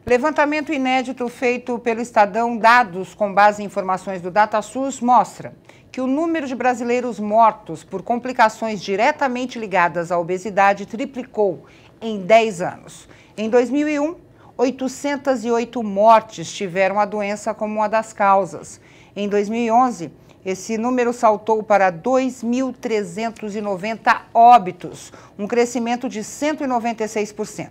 Levantamento inédito feito pelo Estadão, dados com base em informações do DataSUS, mostra que o número de brasileiros mortos por complicações diretamente ligadas à obesidade triplicou em 10 anos. Em 2001, 808 mortes tiveram a doença como uma das causas. Em 2011, esse número saltou para 2.390 óbitos, um crescimento de 196%.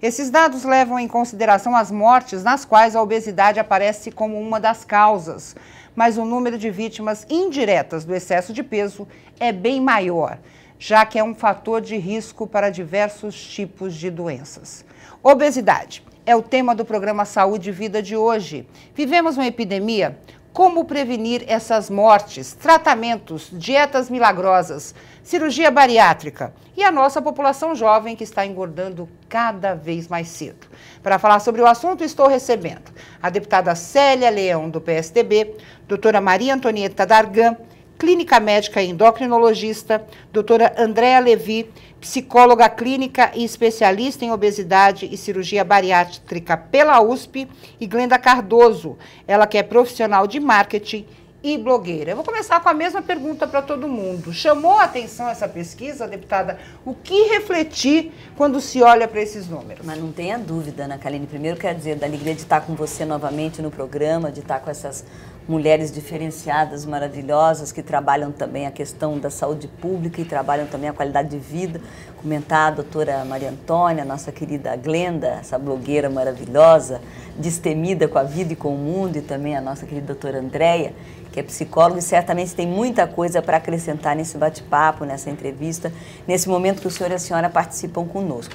Esses dados levam em consideração as mortes nas quais a obesidade aparece como uma das causas, mas o número de vítimas indiretas do excesso de peso é bem maior, já que é um fator de risco para diversos tipos de doenças. Obesidade é o tema do programa Saúde e Vida de hoje. Vivemos uma epidemia? Como prevenir essas mortes, tratamentos, dietas milagrosas, cirurgia bariátrica e a nossa população jovem que está engordando cada vez mais cedo. Para falar sobre o assunto, estou recebendo a deputada Célia Leão, do PSDB, doutora Maria Antonieta Dargan, clínica médica e endocrinologista, doutora Andréa Levi, psicóloga clínica e especialista em obesidade e cirurgia bariátrica pela USP, e Glenda Cardoso, ela que é profissional de marketing e blogueira. Eu vou começar com a mesma pergunta para todo mundo. Chamou a atenção essa pesquisa, deputada? O que refletir quando se olha para esses números? Mas não tenha dúvida, Ana Kaline. Primeiro, quero dizer da alegria de estar com você novamente no programa, de estar com essas mulheres diferenciadas, maravilhosas, que trabalham também a questão da saúde pública e trabalham também a qualidade de vida. Comentar a doutora Maria Antônia, nossa querida Glenda, essa blogueira maravilhosa, destemida com a vida e com o mundo, e também a nossa querida doutora Andréia, que é psicóloga e certamente tem muita coisa para acrescentar nesse bate-papo, nessa entrevista, nesse momento que o senhor e a senhora participam conosco.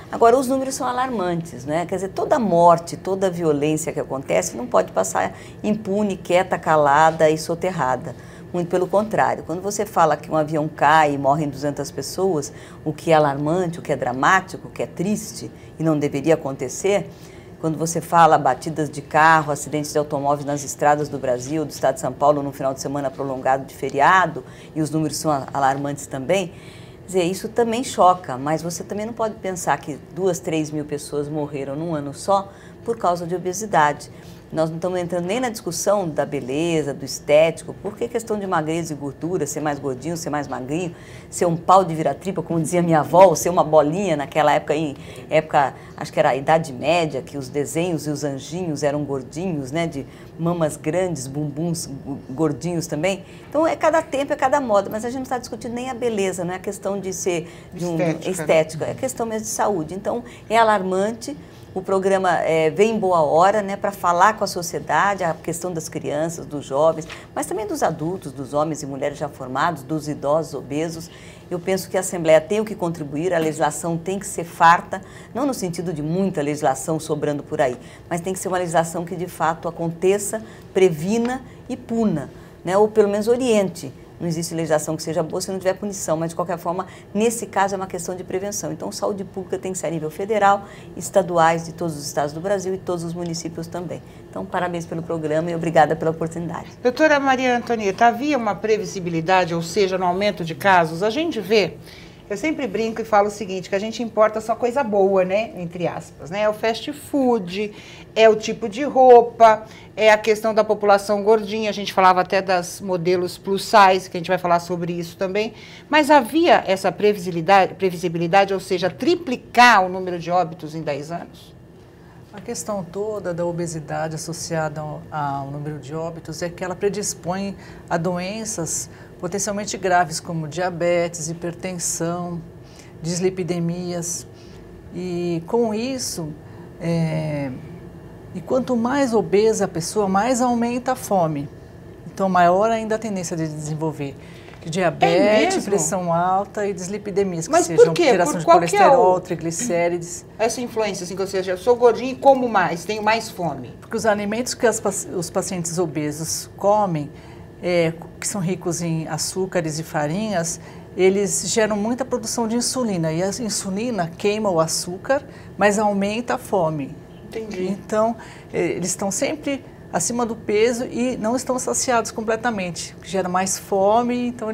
Agora, os números são alarmantes, né? Quer dizer, toda morte, toda violência que acontece não pode passar impune, quieta, calada e soterrada. Muito pelo contrário, quando você fala que um avião cai e morrem 200 pessoas, o que é alarmante, o que é dramático, o que é triste e não deveria acontecer, quando você fala batidas de carro, acidentes de automóveis nas estradas do Brasil, do estado de São Paulo, no final de semana prolongado de feriado, e os números são alarmantes também, quer dizer, isso também choca, mas você também não pode pensar que 2, 3 mil pessoas morreram num ano só por causa de obesidade. Nós não estamos entrando nem na discussão da beleza, do estético, porque questão de magreza e gordura, ser mais gordinho, ser mais magrinho, ser um pau de vira-tripa, como dizia minha avó, ou ser uma bolinha naquela época, acho que era a Idade Média, que os desenhos e os anjinhos eram gordinhos, né, de mamas grandes, bumbuns gordinhos também. Então, é cada tempo, é cada moda, mas a gente não está discutindo nem a beleza, não é a questão de ser estética, é questão mesmo de saúde. Então, é alarmante. O programa vem em boa hora, né, para falar com a sociedade, a questão das crianças, dos jovens, mas também dos adultos, dos homens e mulheres já formados, dos idosos, obesos. Eu penso que a Assembleia tem o que contribuir, a legislação tem que ser farta, não no sentido de muita legislação sobrando por aí, mas tem que ser uma legislação que de fato aconteça, previna e puna, né, ou pelo menos oriente. Não existe legislação que seja boa se não tiver punição, mas de qualquer forma, nesse caso é uma questão de prevenção. Então, saúde pública tem que ser a nível federal, estaduais de todos os estados do Brasil e todos os municípios também. Então, parabéns pelo programa e obrigada pela oportunidade. Doutora Maria Antonieta, havia uma previsibilidade, ou seja, no aumento de casos? A gente vê, eu sempre brinco e falo o seguinte, que a gente importa só coisa boa, né, entre aspas, né? É o fast food, é o tipo de roupa, é a questão da população gordinha, a gente falava até das modelos plus size, que a gente vai falar sobre isso também, mas havia essa previsibilidade, ou seja, triplicar o número de óbitos em 10 anos? A questão toda da obesidade associada ao número de óbitos é que ela predispõe a doenças potencialmente graves como diabetes, hipertensão, dislipidemias. E com isso, e quanto mais obesa a pessoa, mais aumenta a fome. Então, maior ainda a tendência de desenvolver diabetes, pressão alta e dislipidemias, que sejam alteração de colesterol, triglicérides. Essa influência, assim, que ou seja, eu sou gordinho e como mais, tenho mais fome. Porque os alimentos que os pacientes obesos comem, que são ricos em açúcares e farinhas, eles geram muita produção de insulina. E a insulina queima o açúcar, mas aumenta a fome. Entendi. Então, eles estão sempre acima do peso e não estão saciados completamente, o que gera mais fome, então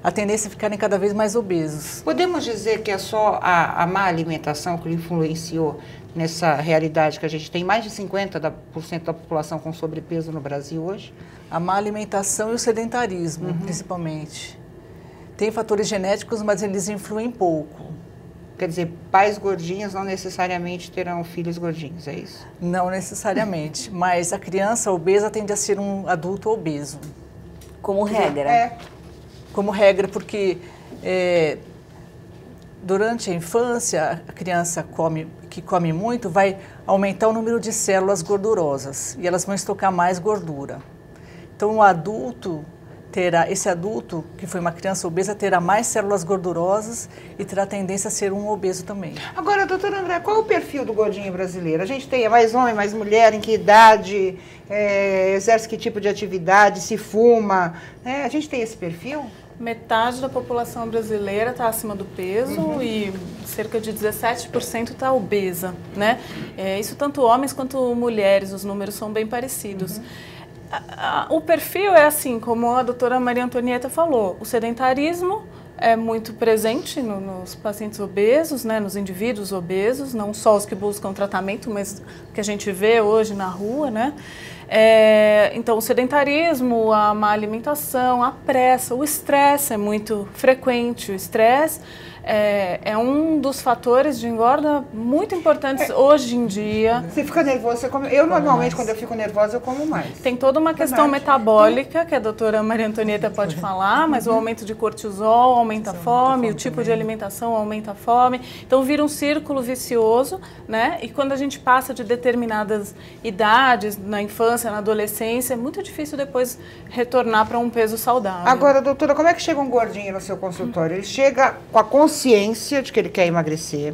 a tendência é ficarem cada vez mais obesos. Podemos dizer que é só a má alimentação que influenciou nessa realidade que a gente tem mais de 50% da população com sobrepeso no Brasil hoje? A má alimentação e o sedentarismo, principalmente. Tem fatores genéticos, mas eles influem pouco. Quer dizer, pais gordinhos não necessariamente terão filhos gordinhos, é isso? Não necessariamente, mas a criança obesa tende a ser um adulto obeso. Como regra? É. Como regra, porque durante a infância, a criança que come muito vai aumentar o número de células gordurosas e elas vão estocar mais gordura. Então, esse adulto, que foi uma criança obesa, terá mais células gordurosas e terá tendência a ser um obeso também. Agora, doutora André, qual é o perfil do gordinho brasileiro? A gente tem mais homem, mais mulher, em que idade, exerce que tipo de atividade, se fuma, a gente tem esse perfil? Metade da população brasileira está acima do peso e cerca de 17% está obesa, né? Isso tanto homens quanto mulheres, os números são bem parecidos. O perfil é assim, como a doutora Maria Antonieta falou, o sedentarismo é muito presente nos pacientes obesos, né, nos indivíduos obesos, não só os que buscam tratamento, mas que a gente vê hoje na rua, né? Então, o sedentarismo, a má alimentação, a pressa, o estresse é muito frequente. O estresse é um dos fatores de engorda muito importantes hoje em dia. Você fica nervoso, você come... Eu normalmente, quando eu fico nervosa, eu como mais. Tem toda uma questão metabólica, que a doutora Maria Antonieta pode falar, mas o aumento de cortisol aumenta a fome, o tipo de alimentação aumenta a fome. Então, vira um círculo vicioso, né? E quando a gente passa de determinadas idades, na infância, na adolescência, é muito difícil depois retornar para um peso saudável. Agora, doutora, como é que chega um gordinho no seu consultório? Ele chega com a consciência de que ele quer emagrecer,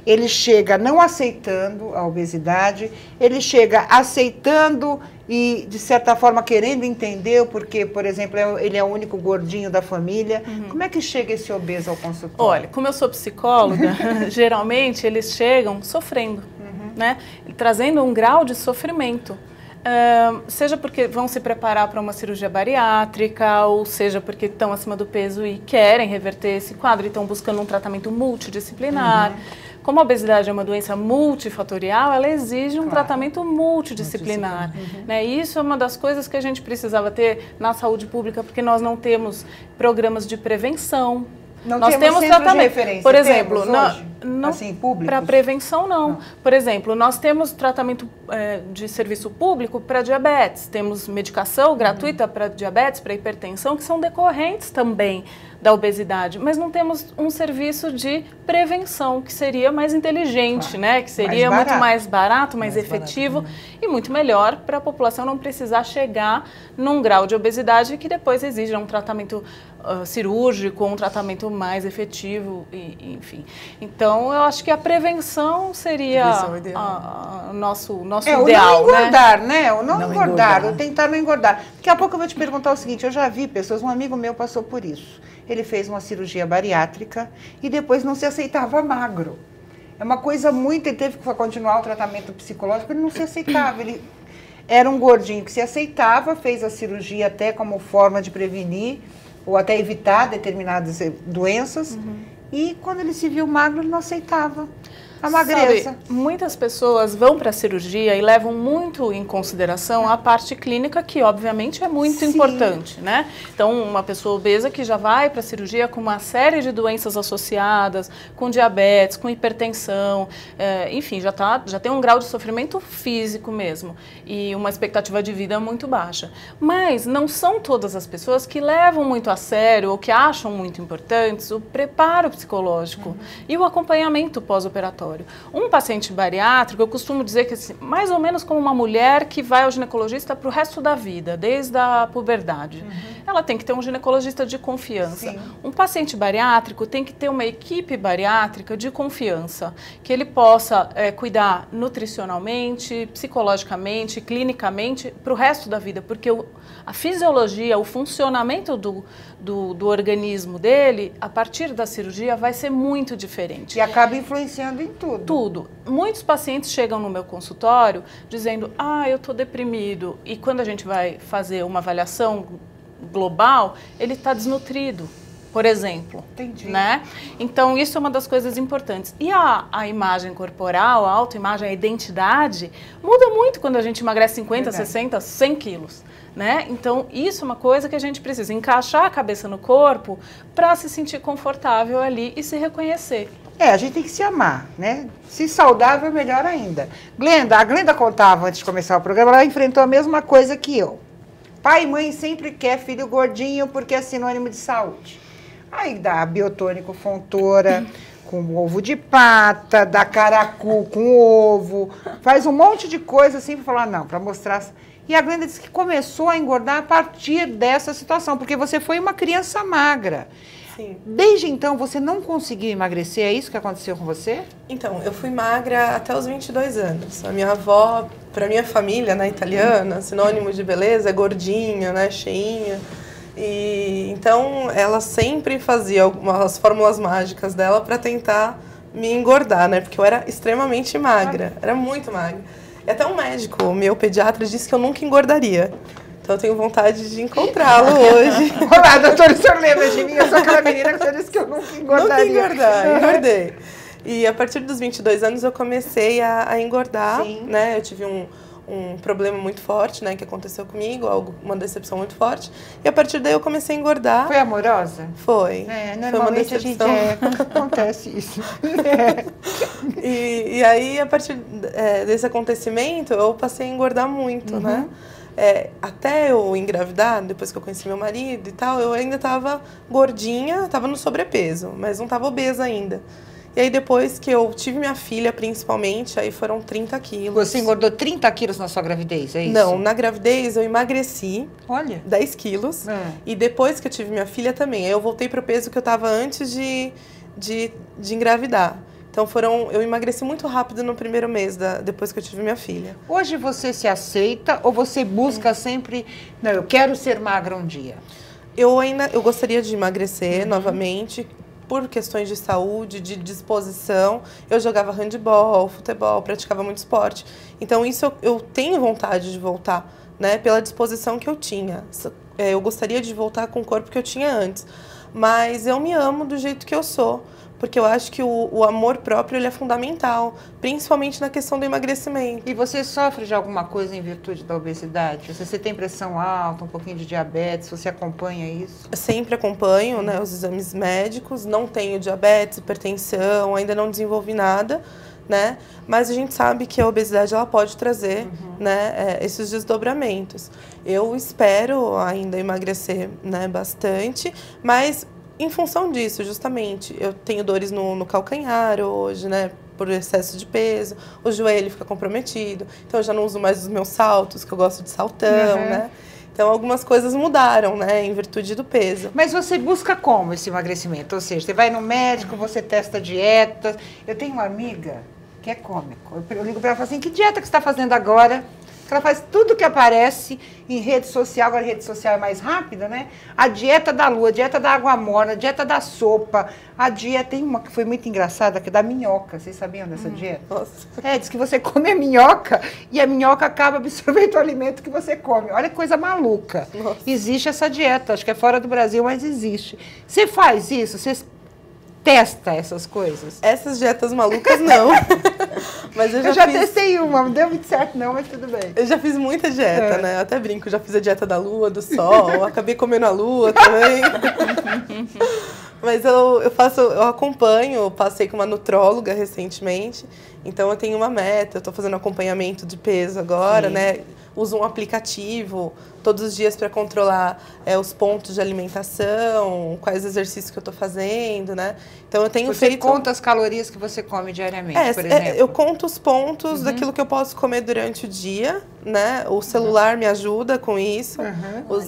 ele chega não aceitando a obesidade, ele chega aceitando e, de certa forma, querendo entender o porquê, por exemplo, ele é o único gordinho da família. Como é que chega esse obeso ao consultório? Olha, como eu sou psicóloga, geralmente eles chegam sofrendo, né? Trazendo um grau de sofrimento. Seja porque vão se preparar para uma cirurgia bariátrica, ou seja porque estão acima do peso e querem reverter esse quadro e estão buscando um tratamento multidisciplinar. Como a obesidade é uma doença multifatorial, ela exige um tratamento multidisciplinar. Né? E isso é uma das coisas que a gente precisava ter na saúde pública, porque nós não temos programas de prevenção. Nós temos tratamento de referência, por exemplo, assim, para prevenção não. Por exemplo, nós temos tratamento de serviço público para diabetes, temos medicação gratuita para diabetes, para hipertensão, que são decorrentes também da obesidade, mas não temos um serviço de prevenção, que seria mais inteligente, né? Que seria muito mais barato, mais efetivo e muito melhor para a população não precisar chegar num grau de obesidade que depois exija um tratamento cirúrgico, um tratamento mais efetivo, enfim. Então, eu acho que a prevenção seria o nosso ideal, o não engordar, né? O não engordar, o tentar não engordar. Daqui a pouco eu vou te perguntar o seguinte, eu já vi pessoas, um amigo meu passou por isso. Ele fez uma cirurgia bariátrica e depois não se aceitava magro. É uma coisa muito... Ele teve que continuar o tratamento psicológico, ele não se aceitava. Ele era um gordinho que se aceitava, fez a cirurgia até como forma de prevenir ou até evitar determinadas doenças. E quando ele se viu magro, ele não aceitava a magreza. Sabe, muitas pessoas vão para a cirurgia e levam muito em consideração a parte clínica, que obviamente é muito importante, né? Então, uma pessoa obesa que já vai para a cirurgia com uma série de doenças associadas, com diabetes, com hipertensão, enfim, já tem um grau de sofrimento físico mesmo e uma expectativa de vida muito baixa. Mas não são todas as pessoas que levam muito a sério ou que acham muito importantes o preparo psicológico e o acompanhamento pós-operatório. Um paciente bariátrico, eu costumo dizer que assim, mais ou menos como uma mulher que vai ao ginecologista para o resto da vida, desde a puberdade. Ela tem que ter um ginecologista de confiança. Um paciente bariátrico tem que ter uma equipe bariátrica de confiança, que ele possa cuidar nutricionalmente, psicologicamente, clinicamente, para o resto da vida, porque a fisiologia, o funcionamento do organismo dele, a partir da cirurgia, vai ser muito diferente. E acaba influenciando em tudo. Tudo. Muitos pacientes chegam no meu consultório dizendo, eu estou deprimido. E quando a gente vai fazer uma avaliação global, ele está desnutrido, por exemplo. Entendi. Né? Então, isso é uma das coisas importantes. E a imagem corporal, a autoimagem, a identidade, muda muito quando a gente emagrece 50, 60, 100 quilos. Né? Então, isso é uma coisa que a gente precisa encaixar a cabeça no corpo para se sentir confortável ali e se reconhecer. A gente tem que se amar, né? Se saudável, melhor ainda. A Glenda contava antes de começar o programa, ela enfrentou a mesma coisa que eu. Pai e mãe sempre quer filho gordinho porque é sinônimo de saúde. Aí dá biotônico Fontoura com ovo de pata, dá caracu com ovo, faz um monte de coisa assim para falar, não, para mostrar... E a Glenda disse que começou a engordar a partir dessa situação, porque você foi uma criança magra. Sim. Desde então, você não conseguiu emagrecer? É isso que aconteceu com você? Então, eu fui magra até os 22 anos. A minha avó, para minha família, né, italiana, sinônimo de beleza é gordinha, né, cheinha. E então, ela sempre fazia algumas fórmulas mágicas dela para tentar me engordar, né? Porque eu era extremamente magra, era muito magra. E até um médico, o meu pediatra, disse que eu nunca engordaria. Então eu tenho vontade de encontrá-lo hoje. Olá, doutor, o senhor lembra de mim? Eu sou aquela menina que você disse que eu nunca engordaria. Nunca engordei. E a partir dos 22 anos eu comecei a engordar, Sim. né? Eu tive um problema muito forte, né, que aconteceu comigo, uma decepção muito forte. E a partir daí eu comecei a engordar. Foi amorosa? Foi. Normalmente a gente acontece isso. E aí, a partir desse acontecimento, eu passei a engordar muito, né? Até eu engravidar, depois que eu conheci meu marido e tal, eu ainda estava gordinha, estava no sobrepeso, mas não estava obesa ainda. E aí depois que eu tive minha filha, principalmente, aí foram 30 quilos. Você engordou 30 quilos na sua gravidez, é isso? Não, na gravidez eu emagreci. Olha. 10 quilos. E depois que eu tive minha filha também. Aí eu voltei para o peso que eu estava antes de engravidar. Então eu emagreci muito rápido no primeiro mês, depois que eu tive minha filha. Hoje você se aceita ou você busca sempre, não, eu quero ser magra um dia? Eu gostaria de emagrecer novamente, por questões de saúde, de disposição. Eu jogava handebol, futebol, praticava muito esporte. Então isso eu tenho vontade de voltar, né, pela disposição que eu tinha. Eu gostaria de voltar com o corpo que eu tinha antes. Mas eu me amo do jeito que eu sou. Porque eu acho que o amor próprio ele é fundamental, principalmente na questão do emagrecimento. E você sofre de alguma coisa em virtude da obesidade? Você tem pressão alta, um pouquinho de diabetes, você acompanha isso? Eu sempre acompanho, né, os exames médicos, não tenho diabetes, hipertensão, ainda não desenvolvi nada, né? Mas a gente sabe que a obesidade ela pode trazer né, esses desdobramentos. Eu espero ainda emagrecer, né, bastante, mas... Em função disso, justamente, eu tenho dores no calcanhar hoje, né, por excesso de peso, o joelho fica comprometido, então eu já não uso mais os meus saltos, que eu gosto de saltão, né? Então algumas coisas mudaram, né, em virtude do peso. Mas você busca como esse emagrecimento? Ou seja, você vai no médico, você testa dietas. Eu tenho uma amiga que é cômico. Eu ligo para ela e falo assim, que dieta que você está fazendo agora? Ela faz tudo que aparece em rede social, agora a rede social é mais rápida, né? A dieta da lua, a dieta da água morna, a dieta da sopa, a dieta, tem uma que foi muito engraçada, que é da minhoca, vocês sabiam dessa dieta? Nossa. Diz que você come a minhoca e a minhoca acaba absorvendo o alimento que você come. Olha que coisa maluca. Nossa. Existe essa dieta, acho que é fora do Brasil, mas existe. Você faz isso? Você testa essas coisas? Essas dietas malucas, não. Mas eu já testei uma, não deu muito certo não, mas tudo bem. Eu já fiz muita dieta, né? Eu até brinco, já fiz a dieta da lua, do sol, acabei comendo a lua também. Mas eu acompanho, passei com uma nutróloga recentemente, então eu tenho uma meta, eu tô fazendo acompanhamento de peso agora, né? Uso um aplicativo todos os dias para controlar os pontos de alimentação, quais exercícios que eu tô fazendo, né? Então eu tenho feito... Você conta as calorias que você come diariamente, por exemplo? Eu conto os pontos daquilo que eu posso comer durante o dia, né? O celular me ajuda com isso,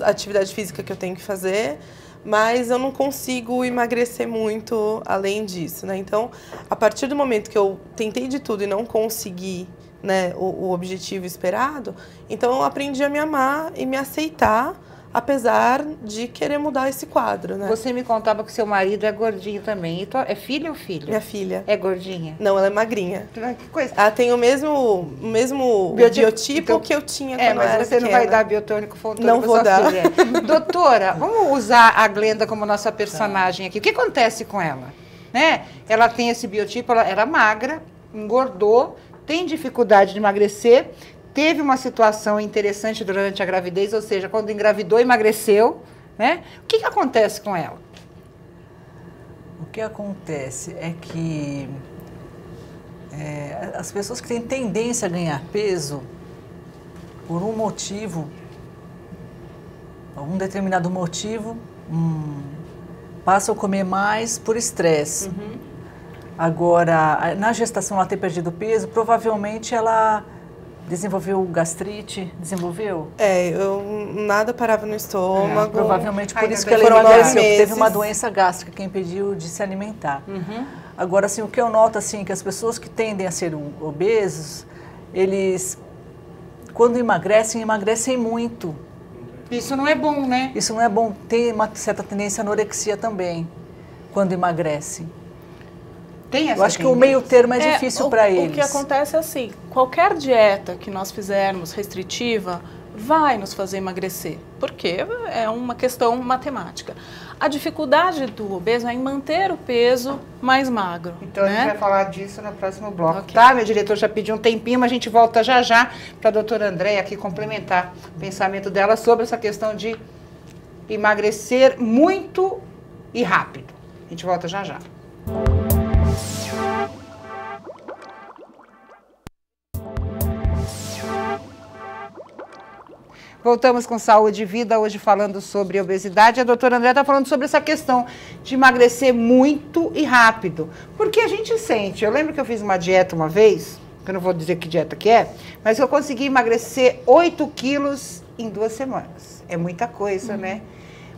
a atividade física que eu tenho que fazer. Mas eu não consigo emagrecer muito além disso, né? Então, a partir do momento que eu tentei de tudo e não consegui, né, o objetivo esperado, então eu aprendi a me amar e me aceitar apesar de querer mudar esse quadro, né? Você me contava que seu marido é gordinho também. É filha ou filho? Minha filha. É gordinha? Não, ela é magrinha. Que coisa. Ela tem o mesmo biotipo então, que eu tinha quando eu era mas você pequena. não vai dar biotônico Fontoura Não pra vou sua dar. filha. Doutora, vamos usar a Glenda como nossa personagem aqui. O que acontece com ela? Né? Ela tem esse biotipo, ela era magra, engordou, tem dificuldade de emagrecer, teve uma situação interessante durante a gravidez, ou seja, quando engravidou, emagreceu, né? O que acontece com ela? O que acontece é que as pessoas que têm tendência a ganhar peso, por um motivo, algum determinado motivo, passam a comer mais por estresse. Agora, na gestação ela ter perdido peso, provavelmente ela desenvolveu gastrite, desenvolveu? Nada parava no estômago. Provavelmente por Ainda isso que bem. ela Foram emagreceu, 9 teve uma meses. doença gástrica que impediu de se alimentar. Agora, assim, o que eu noto, assim, que as pessoas que tendem a ser obesos, eles, quando emagrecem muito. Isso não é bom, né? Isso não é bom. Tem uma certa tendência à anorexia também, quando emagrecem. Tem essa Eu acho que o tendência? meio termo é difícil para eles. O que acontece é assim, qualquer dieta que nós fizermos restritiva vai nos fazer emagrecer, porque é uma questão matemática. A dificuldade do obeso é em manter o peso mais magro. Então, a gente né? vai falar disso no próximo bloco, Ok. tá? Meu diretor já pediu um tempinho, mas a gente volta já para a doutora Andréia aqui complementar o pensamento dela sobre essa questão de emagrecer muito e rápido. A gente volta já. Voltamos com Saúde e Vida, hoje falando sobre obesidade. A doutora Andréia está falando sobre essa questão de emagrecer muito e rápido. Porque a gente sente, eu lembro que eu fiz uma dieta uma vez, que eu não vou dizer que dieta que é, mas eu consegui emagrecer 8 quilos em 2 semanas. É muita coisa, né?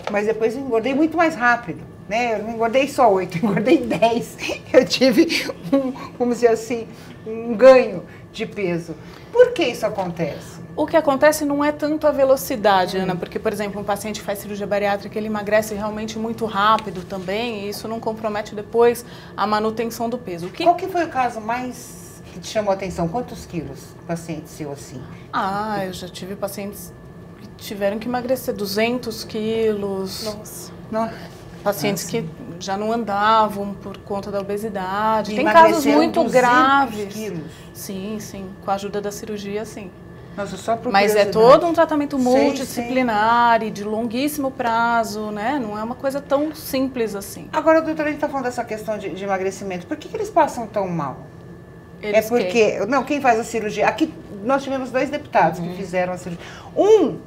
Mas depois eu engordei muito mais rápido, né? Eu não engordei só 8, eu engordei 10. Eu tive, vamos dizer assim, um ganho de peso. Por que isso acontece? O que acontece não é tanto a velocidade, Ana, porque, por exemplo, um paciente que faz cirurgia bariátrica, ele emagrece realmente muito rápido também, e isso não compromete depois a manutenção do peso. Qual que foi o caso mais que te chamou a atenção? Quantos quilos o paciente seu assim? Eu já tive pacientes que tiveram que emagrecer 200 quilos. Nossa. Não. Pacientes que já não andavam por conta da obesidade. E Tem casos emagreceram muito 200 graves. quilos. Sim, com a ajuda da cirurgia, sim. Nossa, só por Mas é curiosidade. todo um tratamento multidisciplinar e de longuíssimo prazo, né? Não é uma coisa tão simples assim. Agora, doutora, a gente está falando dessa questão de emagrecimento. Por que eles passam tão mal? Eles Quem faz a cirurgia? Aqui nós tivemos 2 deputados que fizeram a cirurgia. Um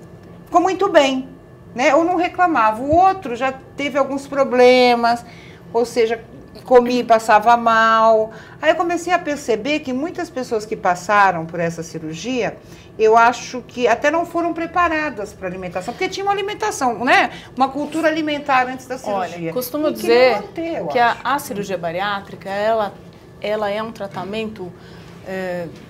ficou muito bem, né? Ou não reclamava. O outro já teve alguns problemas, ou seja, comia e passava mal. Aí eu comecei a perceber que muitas pessoas que passaram por essa cirurgia, eu acho que até não foram preparadas para alimentação, porque tinha uma alimentação, né? Uma cultura alimentar antes da cirurgia. Olha, costumo E dizer manter, eu que acho. a cirurgia bariátrica, ela é um tratamento,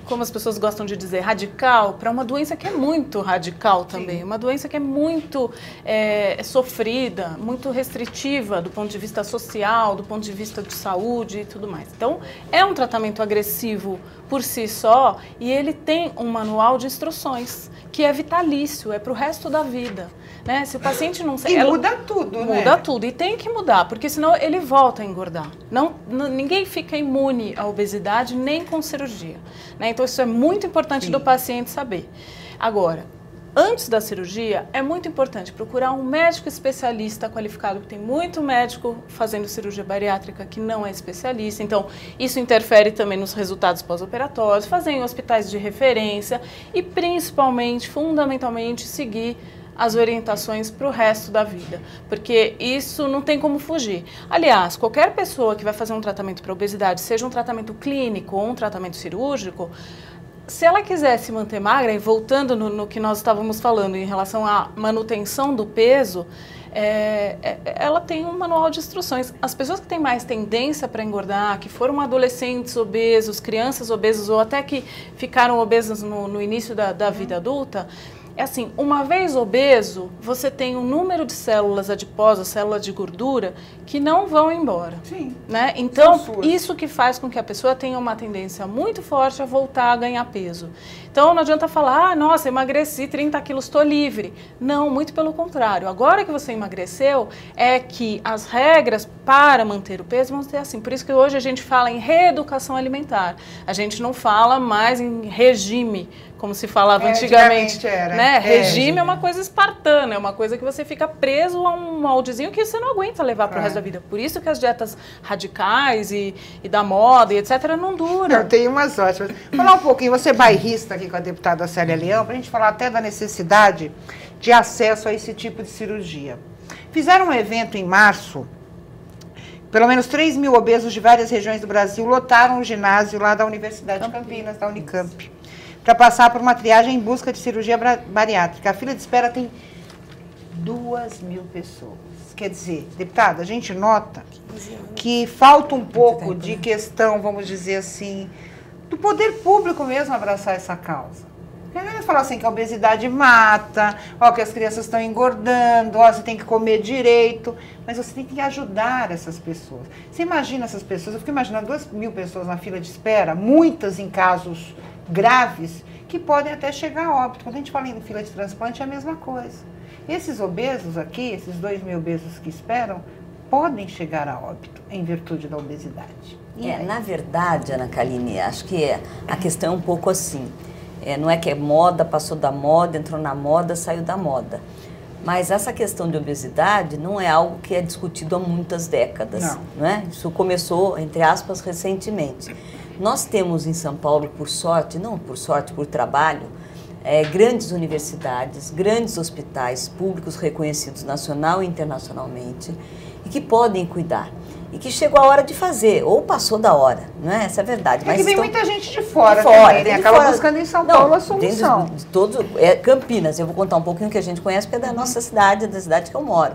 como as pessoas gostam de dizer, radical, para uma doença que é muito radical também. Sim. Uma doença que é muito sofrida, muito restritiva do ponto de vista social, do ponto de vista de saúde e tudo mais. Então, é um tratamento agressivo por si só e ele tem um manual de instruções, que é vitalício, é para o resto da vida. Né? Se o paciente não... E muda tudo, né? Muda tudo. E tem que mudar, porque senão ele volta a engordar. Ninguém fica imune à obesidade, nem com cirurgia. Né? Então, isso é muito importante do paciente saber. Agora, antes da cirurgia, é muito importante procurar um médico especialista qualificado, porque tem muito médico fazendo cirurgia bariátrica que não é especialista. Então, isso interfere também nos resultados pós-operatórios, fazer em hospitais de referência e, principalmente, fundamentalmente, seguir as orientações para o resto da vida, porque isso não tem como fugir. Aliás, qualquer pessoa que vai fazer um tratamento para obesidade, seja um tratamento clínico ou um tratamento cirúrgico, se ela quiser se manter magra, e voltando no que nós estávamos falando em relação à manutenção do peso, ela tem um manual de instruções. As pessoas que têm mais tendência para engordar, que foram adolescentes obesos, crianças obesas ou até que ficaram obesas no início da vida adulta, É assim, uma vez obeso, você tem um número de células adiposas, células de gordura, que não vão embora. Sim. Né? Então, São suas. isso que faz com que a pessoa tenha uma tendência muito forte a voltar a ganhar peso. Então, não adianta falar, ah, nossa, emagreci 30 quilos, estou livre. Não, muito pelo contrário. Agora que você emagreceu, é que as regras para manter o peso vão ser assim. Por isso que hoje a gente fala em reeducação alimentar. A gente não fala mais em regime, como se falava antigamente. Era. Né? Regime é uma coisa espartana, é uma coisa que você fica preso a um moldezinho que você não aguenta levar para o resto da vida. Por isso que as dietas radicais e da moda e etc. não duram. Eu tenho umas ótimas. Falar um pouquinho, você é bairrista aqui com a deputada Célia Leão, para a gente falar até da necessidade de acesso a esse tipo de cirurgia. Fizeram um evento em março, pelo menos 3 mil obesos de várias regiões do Brasil lotaram o ginásio lá da Universidade de Campinas, da Unicamp, para passar por uma triagem em busca de cirurgia bariátrica. A fila de espera tem 2.000 pessoas. Quer dizer, deputada, a gente nota que falta um pouco de questão, vamos dizer assim, do poder público mesmo abraçar essa causa. Porque falar assim que a obesidade mata, ó, que as crianças estão engordando, ó, você tem que comer direito, mas você tem que ajudar essas pessoas. Você imagina essas pessoas, eu fico imaginando 2.000 pessoas na fila de espera, muitas em casos graves, que podem até chegar a óbito. Quando a gente fala em fila de transplante, é a mesma coisa. Esses obesos aqui, esses 2.000 obesos que esperam, podem chegar a óbito em virtude da obesidade. Na verdade, Ana Kaline, acho que a questão é um pouco assim. Não é que é moda, passou da moda, entrou na moda, saiu da moda. Mas essa questão de obesidade não é algo que é discutido há muitas décadas. Não é? Isso começou, entre aspas, recentemente. Nós temos em São Paulo, por sorte, não por sorte, por trabalho, grandes universidades, grandes hospitais públicos reconhecidos nacional e internacionalmente e que podem cuidar. E que chegou a hora de fazer, ou passou da hora, não é? Essa é a verdade. Mas vem muita gente de fora também, né? Acaba buscando em São Paulo a solução. Campinas, eu vou contar um pouquinho que a gente conhece, porque é da nossa cidade, da cidade que eu moro.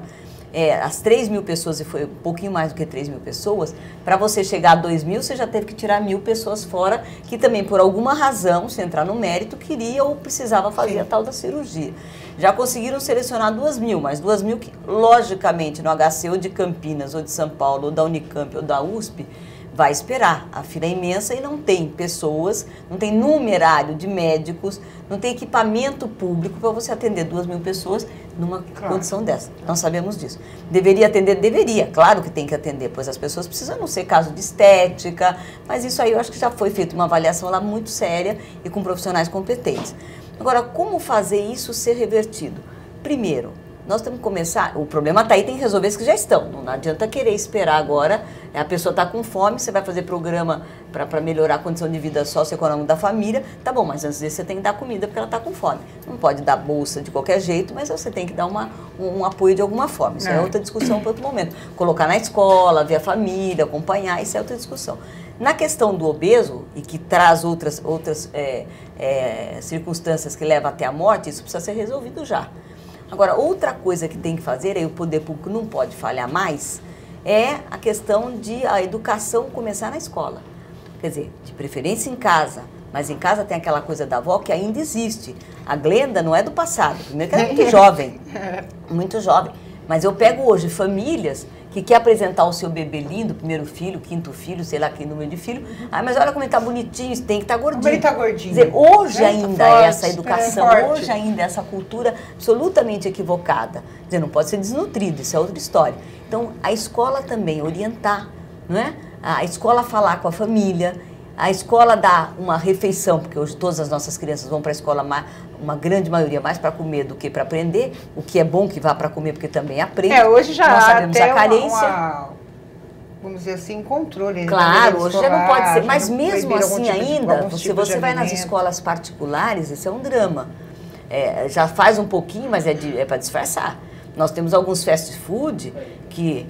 As 3.000 pessoas, e foi um pouquinho mais do que 3.000 pessoas, para você chegar a 2.000, você já teve que tirar 1.000 pessoas fora, que também, por alguma razão, se entrar no mérito, queria ou precisava fazer a tal da cirurgia. Já conseguiram selecionar 2.000, mas 2.000 que, logicamente, no HC ou de Campinas, ou de São Paulo, ou da Unicamp, ou da USP, vai esperar. A fila é imensa e não tem pessoas, não tem numerário de médicos, não tem equipamento público para você atender 2.000 pessoas numa condição dessa. Nós sabemos disso. Deveria atender? Deveria. Claro que tem que atender, pois as pessoas precisam, não ser caso de estética, mas isso aí eu acho que já foi feita uma avaliação lá muito séria e com profissionais competentes. Agora, como fazer isso ser revertido? Primeiro, nós temos que começar, o problema está aí, tem que resolver os que já estão. Não adianta querer esperar agora, a pessoa está com fome, você vai fazer programa para melhorar a condição de vida socioeconômica da família, tá bom, mas antes disso você tem que dar comida porque ela está com fome. Não pode dar bolsa de qualquer jeito, mas você tem que dar um apoio de alguma forma. Isso é outra discussão para outro momento. Colocar na escola, ver a família, acompanhar, isso é outra discussão. Na questão do obeso, e que traz outras circunstâncias que levam até a morte, isso precisa ser resolvido já. Agora, outra coisa que tem que fazer, aí o poder público não pode falhar mais, é a questão de a educação começar na escola. Quer dizer, de preferência em casa, mas em casa tem aquela coisa da avó que ainda existe. A Glenda não é do passado, primeiro que ela é muito jovem. Mas eu pego hoje famílias que quer apresentar o seu bebê lindo, primeiro filho, quinto filho, sei lá que número de filho. Ah, mas olha como ele está bonitinho, tem que estar gordinho. Como ele está gordinho. Quer dizer, hoje ainda é essa educação, hoje ainda é essa cultura absolutamente equivocada. Quer dizer, não pode ser desnutrido, isso é outra história. Então, a escola também orientar, não é? A escola falar com a família, a escola dar uma refeição, porque hoje todas as nossas crianças vão para a escola, uma grande maioria mais para comer do que para aprender, o que é bom que vá para comer, porque também aprende. Hoje já nós sabemos até a carência. Vamos dizer assim, controle. Claro, hoje já não pode ser, mas mesmo assim ainda, se você vai nas escolas particulares, isso é um drama. Já faz um pouquinho, mas é para disfarçar. Nós temos alguns fast food que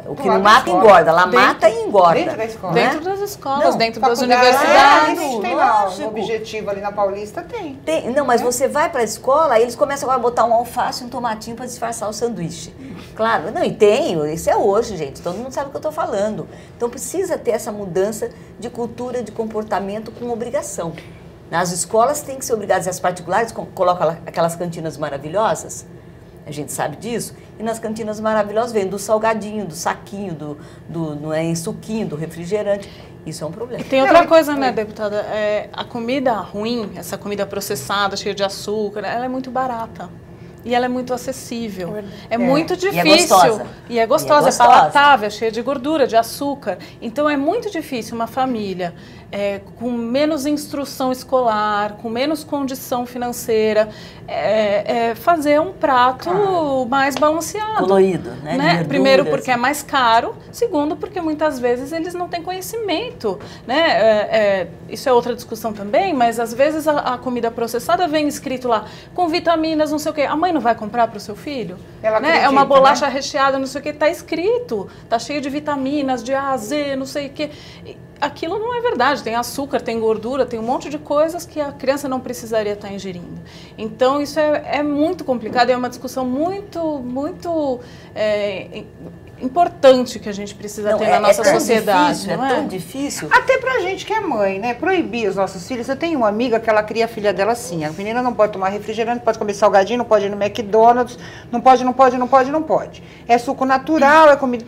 o que não mata engorda, lá mata e engorda. Dentro da escola? Dentro das escolas, dentro das A universidades. gente tem lá um objetivo ali na Paulista, tem. Não, mas você vai para a escola, aí eles começam agora a botar um alface e um tomatinho para disfarçar o sanduíche. Claro, não, e tem, isso é hoje, gente, todo mundo sabe o que eu estou falando. Então precisa ter essa mudança de cultura, de comportamento com obrigação. As escolas têm que ser obrigadas, as particulares colocam aquelas cantinas maravilhosas, a gente sabe disso, e nas cantinas maravilhosas vem do salgadinho, do saquinho, do suquinho, do refrigerante. Isso é um problema. E tem outra coisa, né, deputada? A comida ruim, essa comida processada, cheia de açúcar, ela é muito barata. E ela é muito acessível. É muito difícil. E é gostosa. É gostosa, é palatável, é cheia de gordura, de açúcar. Então é muito difícil uma família com menos instrução escolar, com menos condição financeira, fazer um prato mais balanceado. Colorido, né? Primeiro porque é mais caro, segundo porque muitas vezes eles não têm conhecimento, né? Isso é outra discussão também, mas às vezes a comida processada vem escrito lá com vitaminas, não sei o quê. A mãe não vai comprar para o seu filho? Ela acredita, é uma bolacha recheada, não sei o quê, está escrito, está cheio de vitaminas, de A a Z, não sei o quê. Aquilo não é verdade, tem açúcar, tem gordura, tem um monte de coisas que a criança não precisaria estar ingerindo. Então isso é muito complicado, é uma discussão muito importante que a gente precisa ter na nossa sociedade. Difícil, não é tão difícil. Até pra gente que é mãe, né? Proibir os nossos filhos. Eu tenho uma amiga que ela cria a filha dela assim. A menina não pode tomar refrigerante, não pode comer salgadinho, não pode ir no McDonald's, não pode. É suco natural, é comida.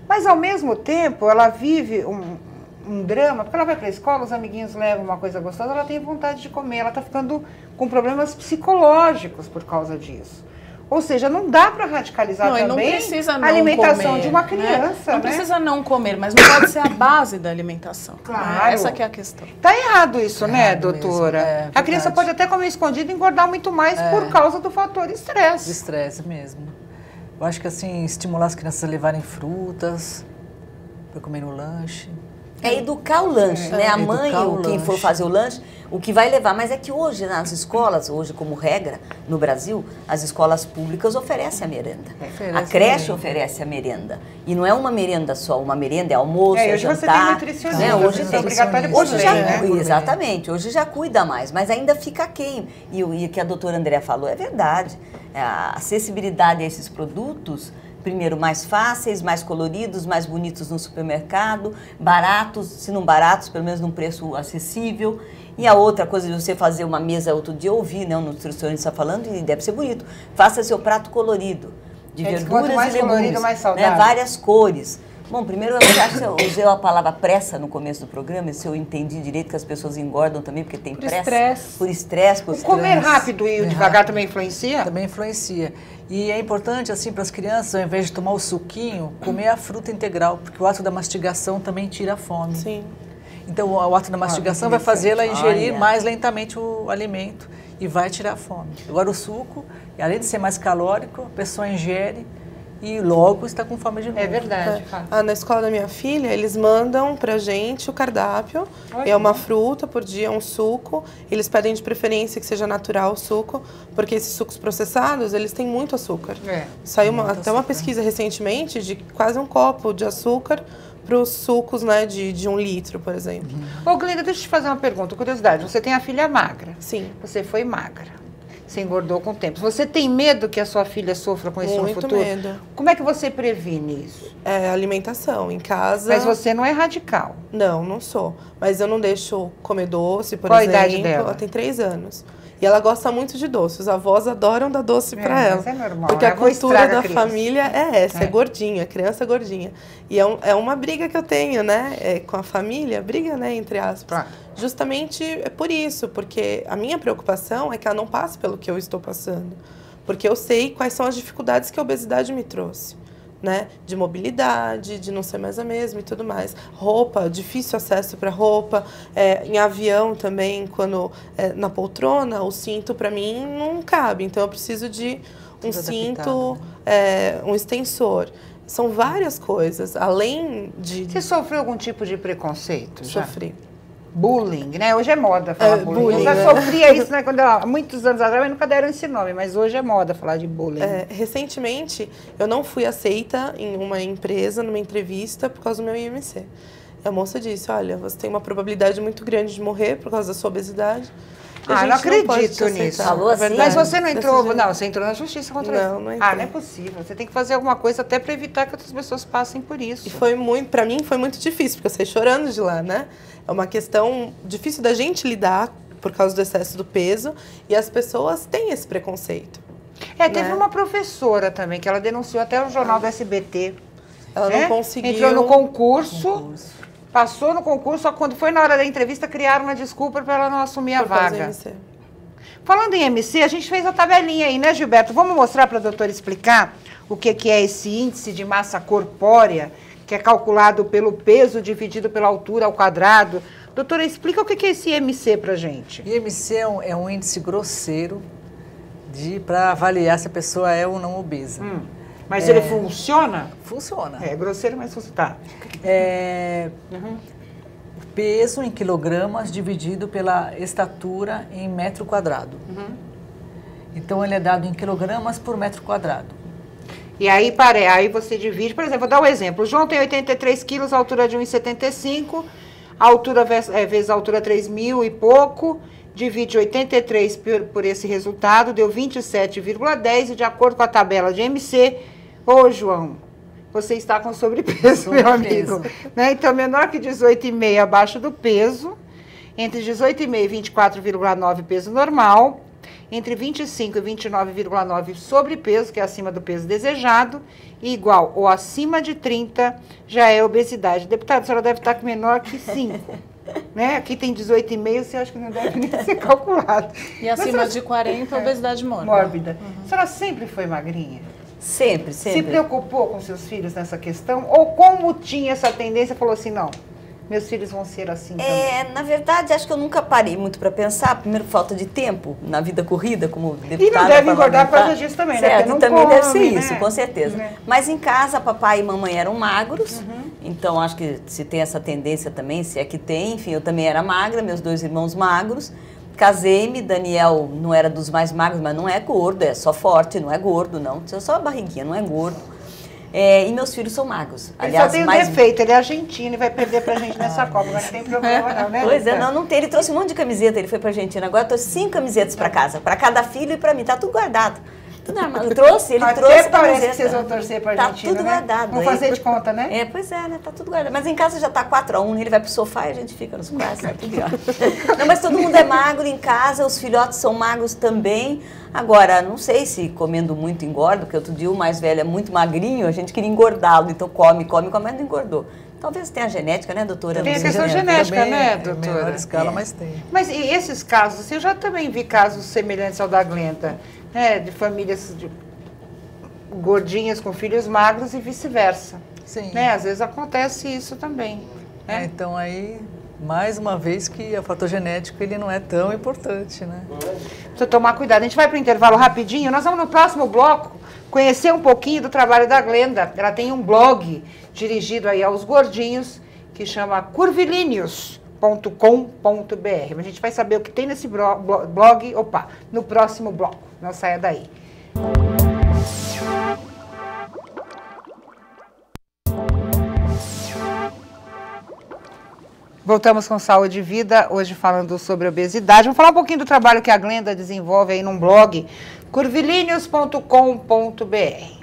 Mas ao mesmo tempo ela vive um drama, porque ela vai para a escola, os amiguinhos levam uma coisa gostosa, ela tem vontade de comer, ela está ficando com problemas psicológicos por causa disso. Ou seja, não dá para radicalizar também não precisa não a alimentação comer, de uma criança. Né? Não né? precisa não comer, mas não pode ser a base da alimentação. Claro. Essa que é a questão. Tá errado isso, né, doutora? Mesmo, a criança pode até comer escondido e engordar muito mais por causa do fator estresse. De estresse mesmo. Eu acho que assim, estimular as crianças a levarem frutas para comer no lanche. É educar o lanche, né? A mãe, quem for fazer o lanche, o que vai levar. Mas é que hoje nas escolas, hoje como regra, no Brasil, as escolas públicas oferecem a merenda. A creche oferece a merenda. E não é uma merenda só, uma merenda é almoço, é hoje jantar. Você tem nutricionista, né? Hoje tem obrigatório hoje já, né? exatamente, hoje já cuida mais, mas ainda fica quem? E o que a doutora Andréa falou é verdade. A acessibilidade a esses produtos, primeiro, mais fáceis, mais coloridos, mais bonitos no supermercado, baratos, se não baratos, pelo menos num preço acessível. E a outra coisa de você fazer uma mesa, outro dia eu ouvi, né, um nutricionista falando, e deve ser bonito, faça seu prato colorido, de verduras mais e legumes, colorido, mais saudável. né, várias cores. Bom, primeiro eu acho que eu usei a palavra pressa no começo do programa, se eu entendi direito que as pessoas engordam também porque tem pressa. Por estresse. Por comer rápido e devagar também influencia? Também influencia. E é importante, assim, para as crianças, ao invés de tomar o suquinho, comer a fruta integral, porque o ato da mastigação também tira a fome. Sim. Então, o ato da mastigação vai fazê-la ingerir mais lentamente o alimento e vai tirar a fome. Agora, o suco, além de ser mais calórico, a pessoa ingere e logo está com fome de novo. É verdade. Na escola da minha filha, eles mandam pra gente o cardápio. É uma fruta por dia, um suco. Eles pedem de preferência que seja natural o suco, porque esses sucos processados, eles têm muito açúcar. Saiu até uma pesquisa recentemente de quase um copo de açúcar para os sucos, né, de 1 litro, por exemplo. Ô, Glenda, deixa eu te fazer uma pergunta, curiosidade. Você tem a filha magra. Sim. Você foi magra. Você engordou com o tempo. Você tem medo que a sua filha sofra com isso no futuro? Muito medo. Como é que você previne isso? Alimentação, em casa. Mas você não é radical. Não sou. Mas eu não deixo comer doce, por Qual exemplo. a idade dela? Ela tem 3 anos. E ela gosta muito de doce. Os avós adoram dar doce pra ela. Mas é normal. Porque a cultura da a família é essa, é gordinha, criança gordinha. E é uma briga que eu tenho, né, com a família, briga, né, entre aspas. Claro. Justamente é por isso, porque a minha preocupação é que ela não passe pelo que eu estou passando. Porque eu sei quais são as dificuldades que a obesidade me trouxe. Né? De mobilidade, de não ser mais a mesma e tudo mais. Roupa, difícil acesso para roupa. Em avião também, quando na poltrona, o cinto para mim não cabe. Então eu preciso de um cinto, um extensor. São várias coisas, além de... Você sofreu algum tipo de preconceito? Sofri. Bullying, né? Hoje é moda falar bullying. Eu já sofria isso, né? Há muitos anos atrás, nunca deram esse nome, mas hoje é moda falar de bullying. Recentemente, eu não fui aceita em uma empresa, numa entrevista, por causa do meu IMC. A moça disse, olha, você tem uma probabilidade muito grande de morrer por causa da sua obesidade. Não acredito nisso. Falou assim? Mas você não entrou, você entrou na justiça contra isso? Não entrei. Não é possível. Você tem que fazer alguma coisa até para evitar que outras pessoas passem por isso. E pra mim foi muito difícil, porque eu saí chorando de lá, né? É uma questão difícil da gente lidar por causa do excesso do peso, e as pessoas têm esse preconceito. Teve uma professora também, que ela denunciou até no jornal do SBT. Ela não conseguiu... Entrou no concurso, passou no concurso, só quando foi na hora da entrevista, criaram uma desculpa para ela não assumir a vaga. MC. Falando em MC, a gente fez a tabelinha aí, né, Gilberto? Vamos mostrar para a doutora explicar o que é esse índice de massa corpórea, que é calculado pelo peso dividido pela altura ao quadrado. Doutora, explica o que é esse IMC para a gente. IMC é um índice grosseiro para avaliar se a pessoa é ou não obesa. Mas ele funciona? Funciona. É grosseiro, mas funciona. Peso em quilogramas dividido pela estatura em metro quadrado. Então, ele é dado em quilogramas por metro quadrado. E aí você divide, por exemplo, vou dar um exemplo. O João tem 83 quilos, a altura de 1,75, a altura vezes a altura 3.000 e pouco, divide 83 por esse resultado, deu 27,10, e de acordo com a tabela de MC, João, você está com sobrepeso, meu amigo. Né? Então, menor que 18,5 abaixo do peso, entre 18,5 e 24,9 peso normal, entre 25 e 29,9 sobrepeso, que é acima do peso desejado, e igual ou acima de 30 já é obesidade. Deputada, a senhora deve estar com menor que 5. Né? Aqui tem 18,5, você acha que não deve nem ser calculado. E acima de 40, obesidade mórbida. Mórbida. A senhora sempre foi magrinha? Sempre. Se preocupou com seus filhos nessa questão? Ou como tinha essa tendência, falou assim, não, meus filhos vão ser assim também? Na verdade, acho que eu nunca parei muito para pensar. Primeiro, falta de tempo na vida corrida, como deputada. E não deve engordar por causa disso também, certo, né? Também deve ser isso, com certeza. Né? Mas em casa, papai e mamãe eram magros. Então, acho que se tem essa tendência também, se é que tem. Enfim, eu também era magra, meus 2 irmãos magros. Casei-me, Daniel não era dos mais magros, mas não é gordo, é só forte, não é gordo, não. Só a barriguinha, não é gordo. E meus filhos são magros. Ele só tem um defeito, ele é argentino e vai perder pra gente nessa Copa, mas não tem problema não, né? Pois não tem. Ele trouxe um monte de camiseta, ele foi pra Argentina. Agora eu trouxe 5 camisetas pra casa, pra cada filho e pra mim, tá tudo guardado. Tudo armado. Ele trouxe Até parece que vocês vão torcer pra Argentina, tá tudo guardado. Vão fazer de conta, né? Pois é, né? Tá tudo guardado. Mas em casa já tá 4-1, ele vai pro sofá e a gente fica nos quartos, tá tudo ótimo. Não, mas todo mundo é magro em casa, os filhotes são magros também. Agora, não sei se comendo muito engorda, porque outro dia o mais velho é muito magrinho, a gente queria engordá-lo, então come, mas não engordou. Talvez tenha genética, né, doutora? Tem a questão genética, né, doutora? Em menor escala, mas tem. Mas e esses casos, eu já também vi casos semelhantes ao da Glenda, né, de famílias gordinhas com filhos magros e vice-versa. Sim. Né? Às vezes acontece isso também. Né? Então aí, mais uma vez que o fator genético ele não é tão importante, né? Precisa tomar cuidado. A gente vai para o intervalo rapidinho. Nós vamos no próximo bloco conhecer um pouquinho do trabalho da Glenda. Ela tem um blog dirigido aí aos gordinhos que chama curvilíneos.com.br. A gente vai saber o que tem nesse blog, no próximo bloco. Não saia daí. Voltamos com Saúde e Vida, hoje falando sobre obesidade. Vamos falar um pouquinho do trabalho que a Glenda desenvolve aí num blog, curvilíneos.com.br.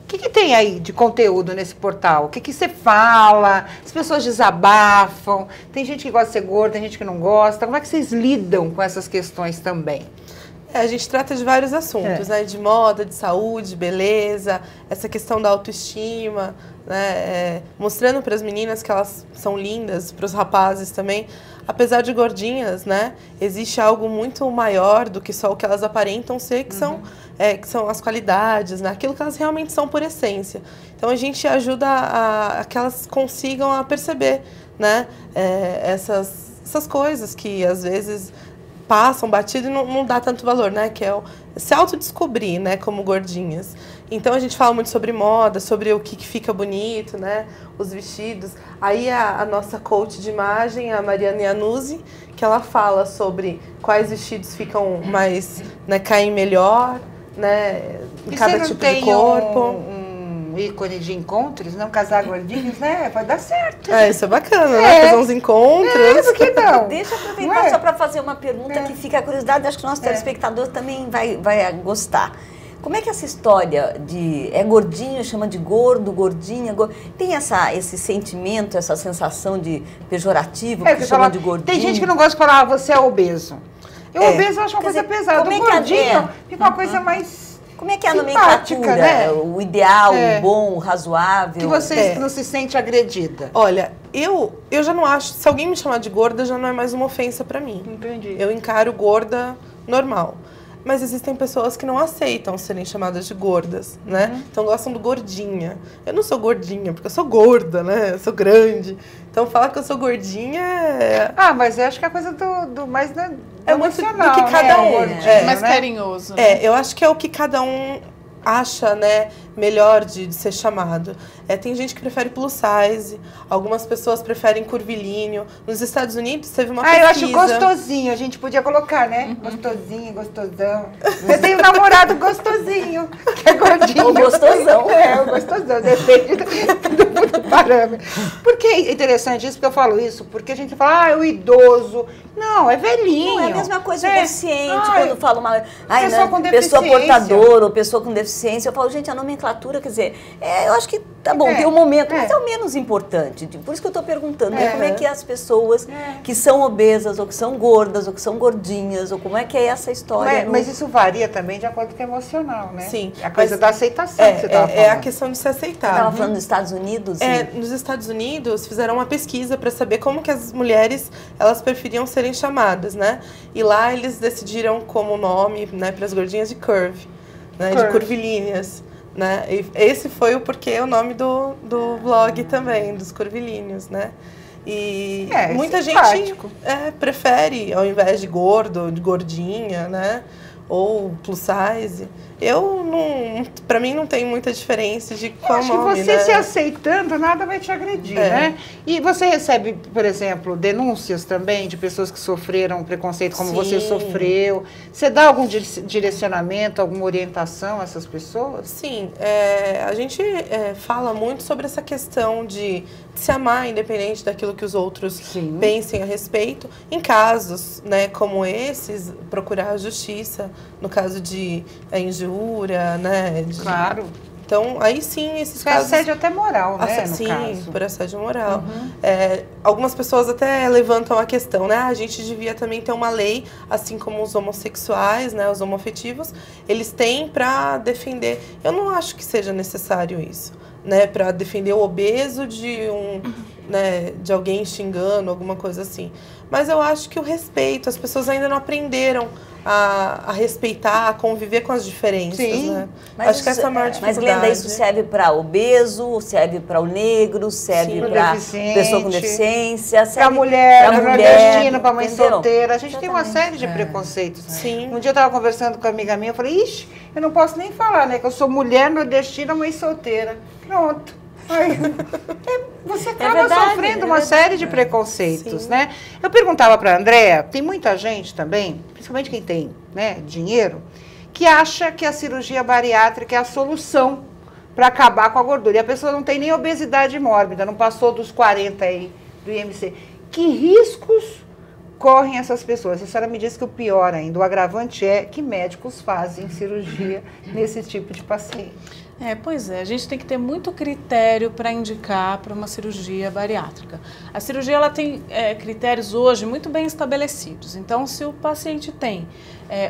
O que tem aí de conteúdo nesse portal? O que você fala? As pessoas desabafam? Tem gente que gosta de ser gorda, tem gente que não gosta. Como é que vocês lidam com essas questões também? A gente trata de vários assuntos, né? De moda, de saúde, beleza, essa questão da autoestima, né? Mostrando para as meninas que elas são lindas, para os rapazes também. Apesar de gordinhas, né? Existe algo muito maior do que só o que elas aparentam ser, que são as qualidades, né? Aquilo que elas realmente são por essência. Então a gente ajuda a que elas consigam a perceber, né? Essas coisas que às vezes passam batido e não dá tanto valor, né? Que é se autodescobrir, né? Como gordinhas. Então a gente fala muito sobre moda, sobre o que fica bonito, né? Os vestidos. Aí a nossa coach de imagem, a Mariana Iannuzzi, que ela fala sobre quais vestidos ficam mais, né? Caem melhor, né? Em cada tipo de corpo. Um ícone de encontros, não casar gordinhos, né? Vai dar certo. Isso é bacana, né? Fazer uns encontros. Por que não? Deixa eu aproveitar só para fazer uma pergunta que fica a curiosidade, acho que o nosso telespectador também vai gostar. Como é que essa história de gordinho, chama de gordo, gordinha, tem esse sentimento, essa sensação de pejorativo, que chama de gordinho? Tem gente que não gosta de falar, você é obeso. Obeso eu acho uma coisa pesada. O gordinho fica uma coisa mais... Como é que é a nomenclatura? Né? O ideal, o bom, o razoável? Que você não se sente agredida. Olha, eu já não acho... Se alguém me chamar de gorda, já não é mais uma ofensa pra mim. Entendi. Eu encaro gorda normal. Mas existem pessoas que não aceitam serem chamadas de gordas, né? Então gostam do gordinha. Eu não sou gordinha, porque eu sou gorda, né? Eu sou grande. Então falar que eu sou gordinha é... mas eu acho que é a coisa do mais é muito do que cada um. Mais carinhoso. Eu acho que é o que cada um acha, né, melhor de ser chamado. Tem gente que prefere plus size, algumas pessoas preferem curvilíneo. Nos Estados Unidos teve uma pesquisa... eu acho gostosinho, a gente podia colocar, né? Gostosinho, gostosão. Eu tenho um namorado gostosinho, que é gordinho. O gostosão. O gostosão, depende do parâmetro. Por que é interessante isso? Porque eu falo isso, porque a gente fala, o idoso. Não, é velhinho. Não, é a mesma coisa que deficiente, quando fala uma... pessoa portadora ou pessoa com deficiência, eu falo, gente, a nomenclatura, quer dizer, eu acho que tá bom, tem um momento, mas é o menos importante. Por isso que eu tô perguntando, como é que as pessoas que são obesas, ou que são gordas, ou que são gordinhas, ou como é que é essa história? Mas isso varia também de acordo com o emocional, né? Sim. A coisa da aceitação que você estava falando. É a questão de se aceitar. Você estava falando dos Estados Unidos? Nos Estados Unidos fizeram uma pesquisa para saber como que as mulheres, elas preferiam serem chamadas, né? E lá eles decidiram como nome, né, para as gordinhas de curve, né? De curvilíneas. Né? E esse foi o porquê, o nome do blog também, dos curvilíneos, né? E muita gente prefere, ao invés de gordo, de gordinha, né? Ou plus size. Pra mim não tem muita diferença de qual nome, que você se aceitando, nada vai te agredir, né? E você recebe, por exemplo, denúncias também de pessoas que sofreram preconceito como você sofreu. Você dá algum direcionamento, alguma orientação a essas pessoas? Sim, a gente fala muito sobre essa questão de se amar independente daquilo que os outros pensem a respeito. Em casos, né, como esses, procurar a justiça, no caso de injúria, né? Claro. Então, aí sim, esses casos... assédio até moral, né, sim, no caso. por assédio moral. Algumas pessoas até levantam a questão, né? A gente devia também ter uma lei, assim como os homossexuais, né, os homoafetivos, eles têm para defender... Eu não acho que seja necessário isso, né? Para defender o obeso de né, de alguém xingando, alguma coisa assim. Mas eu acho que o respeito, as pessoas ainda não aprenderam a respeitar, a conviver com as diferenças, né? Acho que essa é a maior dificuldade. Mas, Glenda, isso serve para obeso, serve para o negro, serve para pessoa com deficiência, serve para a mulher, para nordestina, para mãe entendeu? solteira. A gente tem uma série de preconceitos. Sim. Um dia eu estava conversando com uma amiga minha, eu falei, ixi, eu não posso nem falar, né? Que eu sou mulher nordestina, mãe solteira. Pronto. Você acaba sofrendo uma série de preconceitos, né? Eu perguntava para a Andréa, tem muita gente também, principalmente quem tem, né, dinheiro, que acha que a cirurgia bariátrica é a solução para acabar com a gordura. E a pessoa não tem nem obesidade mórbida, não passou dos 40 aí do IMC. Que riscos correm essas pessoas? A senhora me disse que o pior ainda, o agravante é que médicos fazem cirurgia nesse tipo de paciente. Pois é, a gente tem que ter muito critério para indicar para uma cirurgia bariátrica. A cirurgia ela tem critérios hoje muito bem estabelecidos. Então, se o paciente tem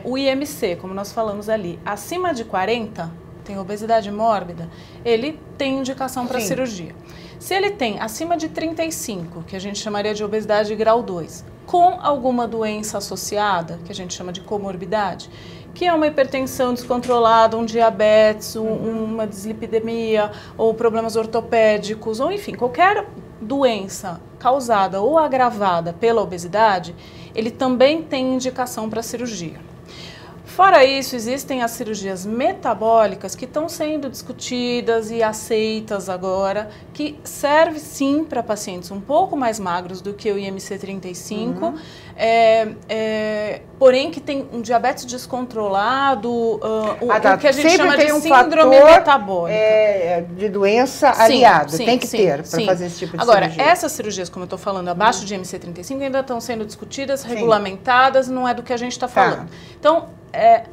o IMC, como nós falamos ali, acima de 40, tem obesidade mórbida, ele tem indicação para cirurgia. Se ele tem acima de 35, que a gente chamaria de obesidade grau 2, com alguma doença associada, que a gente chama de comorbidade, que é uma hipertensão descontrolada, um diabetes, uma dislipidemia, ou problemas ortopédicos, ou enfim, qualquer doença causada ou agravada pela obesidade, ele também tem indicação para cirurgia. Fora isso, existem as cirurgias metabólicas que estão sendo discutidas e aceitas agora, que serve sim para pacientes um pouco mais magros do que o IMC 35, porém que tem um diabetes descontrolado, o que a gente chama de síndrome metabólica. De doença aliado, tem que ter para fazer esse tipo de cirurgia. Agora, essas cirurgias, como eu estou falando, abaixo de IMC 35, ainda estão sendo discutidas, regulamentadas, não é do que a gente está falando. Então,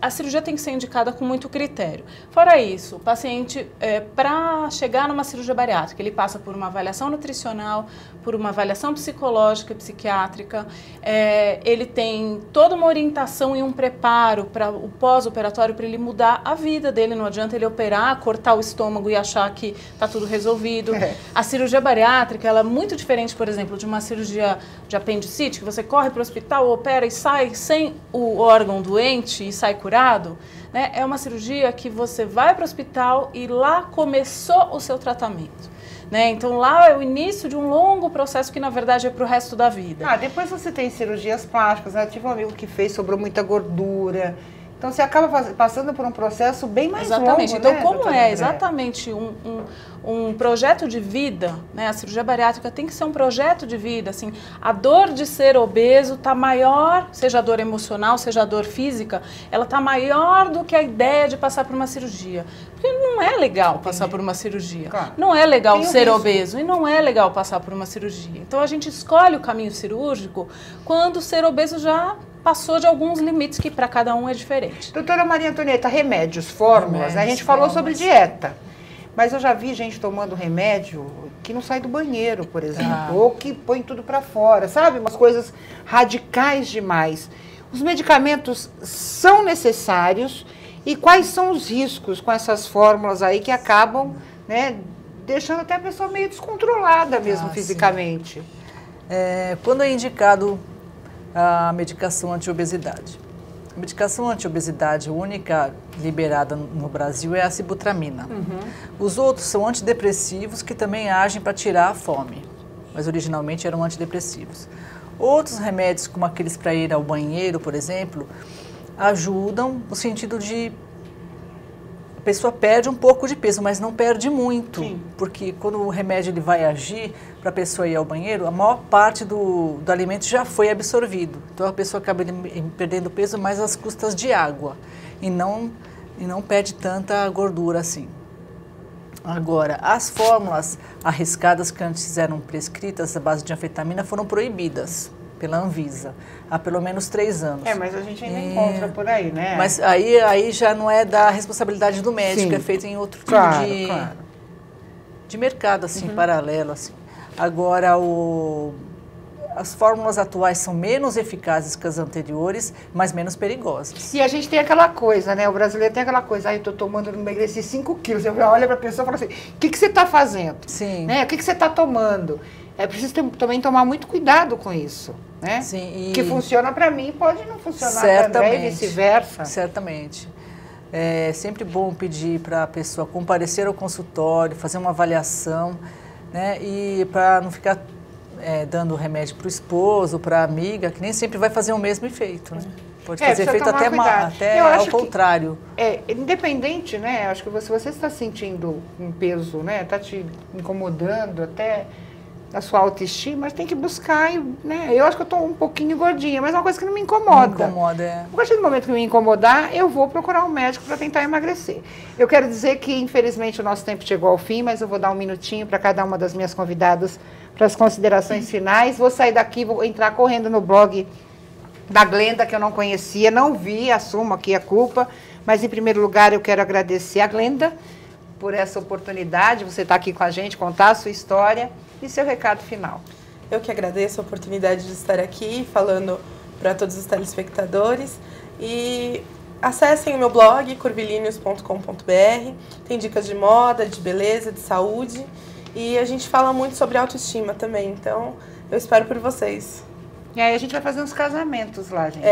a cirurgia tem que ser indicada com muito critério. Fora isso, o paciente, para chegar numa cirurgia bariátrica, ele passa por uma avaliação nutricional, por uma avaliação psicológica e psiquiátrica, ele tem toda uma orientação e um preparo para o pós-operatório, para ele mudar a vida dele. Não adianta ele operar, cortar o estômago e achar que está tudo resolvido. A cirurgia bariátrica, ela é muito diferente, por exemplo, de uma cirurgia de apendicite, que você corre para o hospital, opera e sai sem o órgão doente e sai curado, né? É uma cirurgia que você vai para o hospital e lá começou o seu tratamento, né? Então lá é o início de um longo processo que na verdade é para o resto da vida. Depois você tem cirurgias plásticas, né? Eu tive um amigo que fez, sobrou muita gordura. Então você acaba passando por um processo bem mais longo, Então, né, como é exatamente um projeto de vida, né? A cirurgia bariátrica tem que ser um projeto de vida, assim, a dor de ser obeso está maior, seja a dor emocional, seja a dor física, ela está maior do que a ideia de passar por uma cirurgia. Porque não é legal passar por uma cirurgia. Claro. Não é legal ser obeso e não é legal passar por uma cirurgia. Então a gente escolhe o caminho cirúrgico quando ser obeso já passou de alguns limites que para cada um é diferente. Doutora Maria Antonieta, remédios, fórmulas, né? A gente falou sobre dieta, mas eu já vi gente tomando remédio que não sai do banheiro, por exemplo, ou que põe tudo para fora, sabe? Umas coisas radicais demais. Os medicamentos são necessários e quais são os riscos com essas fórmulas aí que acabam, né, deixando até a pessoa meio descontrolada mesmo fisicamente? Quando é indicado a medicação anti-obesidade. A medicação anti-obesidade única liberada no Brasil é a sibutramina. Os outros são antidepressivos que também agem para tirar a fome, mas originalmente eram antidepressivos. Outros remédios, como aqueles para ir ao banheiro, por exemplo, ajudam no sentido de a pessoa perde um pouco de peso, mas não perde muito. Sim. Porque quando o remédio ele vai agir para a pessoa ir ao banheiro, a maior parte do alimento já foi absorvido. Então a pessoa acaba perdendo peso mais às custas de água e não perde tanta gordura assim. Agora, as fórmulas arriscadas que antes eram prescritas à base de anfetamina foram proibidas pela Anvisa há pelo menos 3 anos. Mas a gente ainda encontra por aí, né? Mas aí já não é da responsabilidade do médico, é feito em outro tipo de mercado, assim, paralelo, assim. Agora, as fórmulas atuais são menos eficazes que as anteriores, mas menos perigosas. E a gente tem aquela coisa, né? O brasileiro tem aquela coisa, eu estou tomando, não emagreci 5 quilos. Você olha para a pessoa e fala assim, o que você está fazendo? Sim. Né? O que você está tomando? É preciso também tomar muito cuidado com isso, né? Sim, o que funciona para mim pode não funcionar para André e vice-versa. Certamente. É sempre bom pedir para a pessoa comparecer ao consultório, fazer uma avaliação, né? E para não ficar dando remédio para o esposo, para a amiga, que nem sempre vai fazer o mesmo efeito, né? Pode fazer efeito até ao contrário. Independente, né? Acho que se você está sentindo um peso, né? Está te incomodando até a sua autoestima, mas tem que buscar, né? Eu acho que eu estou um pouquinho gordinha, mas é uma coisa que não me incomoda. Me incomoda, A partir do momento que me incomodar, eu vou procurar um médico para tentar emagrecer. Eu quero dizer que, infelizmente, o nosso tempo chegou ao fim, mas eu vou dar um minutinho para cada uma das minhas convidadas para as considerações finais. Vou sair daqui, vou entrar correndo no blog da Glenda, que eu não conhecia, não vi, assumo aqui a culpa, mas, em primeiro lugar, eu quero agradecer a Glenda por essa oportunidade, você estar aqui com a gente, contar a sua história. E seu recado final? Eu que agradeço a oportunidade de estar aqui falando para todos os telespectadores. E acessem o meu blog, curvilíneos.com.br. Tem dicas de moda, de beleza, de saúde. E a gente fala muito sobre autoestima também. Então, eu espero por vocês. E aí a gente vai fazer uns casamentos lá, gente.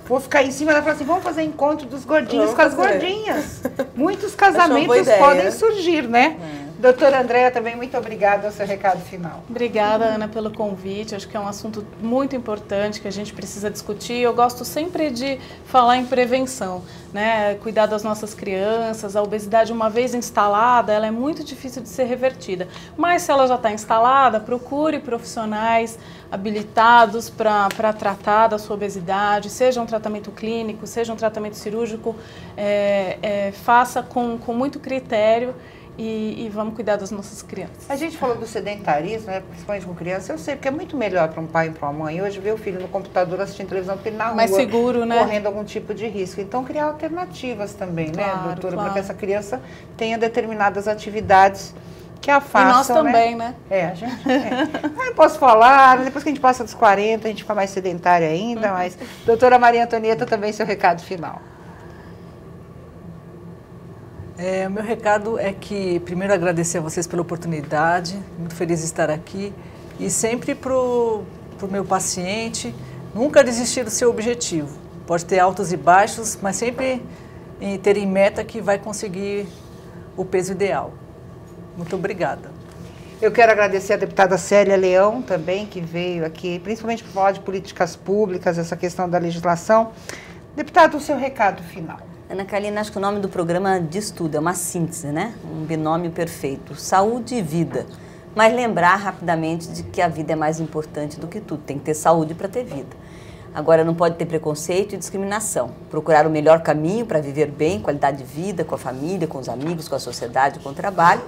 Vou ficar em cima e falar assim, vamos fazer encontro dos gordinhos com as gordinhas. Muitos casamentos podem surgir, né? Doutora Andréa, também muito obrigada ao seu recado final. Obrigada, Ana, pelo convite. Acho que é um assunto muito importante que a gente precisa discutir. Eu gosto sempre de falar em prevenção, né? Cuidar das nossas crianças. A obesidade, uma vez instalada, ela é muito difícil de ser revertida. Mas se ela já está instalada, procure profissionais habilitados para tratar da sua obesidade, seja um tratamento clínico, seja um tratamento cirúrgico, faça com muito critério e vamos cuidar das nossas crianças. A gente falou do sedentarismo, né, principalmente com criança, eu sei, porque é muito melhor para um pai e para uma mãe hoje ver o filho no computador assistindo televisão do que ele na rua, mais seguro, né? Correndo algum tipo de risco. Então, criar alternativas também, Claro, né, doutora, claro. para que essa criança tenha determinadas atividades que a façam, E nós também, né? É, a gente... Eu não posso falar, depois que a gente passa dos 40, a gente fica mais sedentária ainda, mas... Doutora Maria Antonieta, também seu recado final. O meu recado é que, primeiro, agradecer a vocês pela oportunidade, muito feliz de estar aqui, e sempre para o meu paciente, nunca desistir do seu objetivo. Pode ter altos e baixos, mas sempre ter em meta que vai conseguir o peso ideal. Muito obrigada. Eu quero agradecer a deputada Célia Leão também, que veio aqui, principalmente para falar de políticas públicas, essa questão da legislação. Deputado, o seu recado final. Ana Carolina, acho que o nome do programa diz tudo, é uma síntese, né? Um binômio perfeito, saúde e vida. Mas lembrar rapidamente de que a vida é mais importante do que tudo, tem que ter saúde para ter vida. Agora, não pode ter preconceito e discriminação. Procurar o melhor caminho para viver bem, qualidade de vida, com a família, com os amigos, com a sociedade, com o trabalho,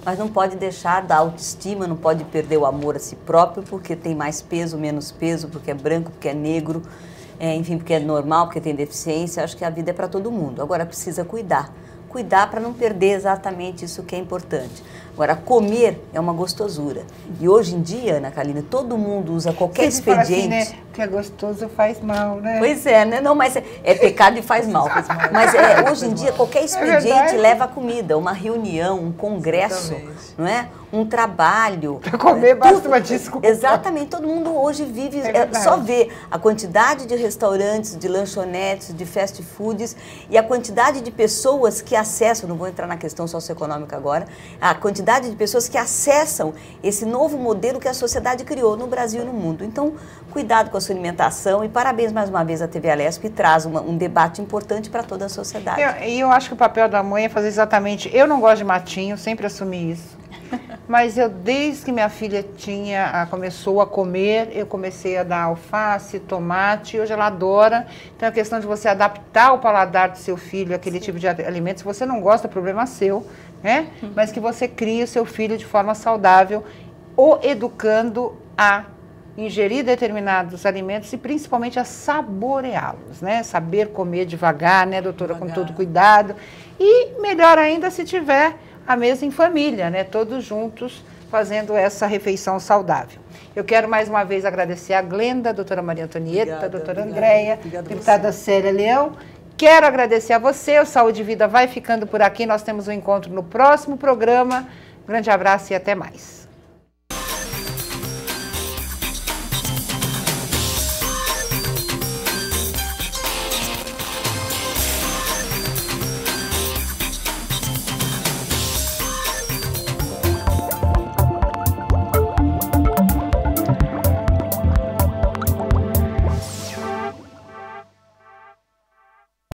mas não pode deixar da autoestima, não pode perder o amor a si próprio porque tem mais peso, menos peso, porque é branco, porque é negro, enfim, porque é normal, porque tem deficiência. Acho que a vida é para todo mundo. Agora, precisa cuidar. Cuidar para não perder exatamente isso que é importante. Agora, comer é uma gostosura. E hoje em dia, Ana Carolina, todo mundo usa qualquer expediente. Assim, né? Que é gostoso faz mal, né? Pois é, né? Não, mas é pecado e faz mal. Mas hoje em dia, qualquer expediente leva comida, uma reunião, um congresso, não é? Um trabalho. Para comer basta uma desculpa. Exatamente, todo mundo hoje vive, só vê a quantidade de restaurantes, de lanchonetes, de fast foods e a quantidade de pessoas que acessam, não vou entrar na questão socioeconômica agora, a quantidade de pessoas que acessam esse novo modelo que a sociedade criou no Brasil e no mundo. Então, cuidado com a sua alimentação e parabéns mais uma vez à TV Alesp, que traz um debate importante para toda a sociedade. E eu acho que o papel da mãe é fazer exatamente... Eu não gosto de matinho, sempre assumi isso. Mas desde que minha filha começou a comer, eu comecei a dar alface, tomate, e hoje ela adora. Então, a questão de você adaptar o paladar do seu filho àquele tipo de alimento. Se você não gosta, é problema seu, né? Mas que você crie o seu filho de forma saudável, o educando a ingerir determinados alimentos e principalmente a saboreá-los, né? Saber comer devagar, né, doutora? Com todo cuidado. E melhor ainda se tiver a mesa em família, né? Todos juntos fazendo essa refeição saudável. Eu quero mais uma vez agradecer a Glenda, a doutora Maria Antonieta, a doutora Andréia, a deputada Célia Leão. Quero agradecer a você, o Saúde e Vida vai ficando por aqui. Nós temos um encontro no próximo programa. Um grande abraço e até mais.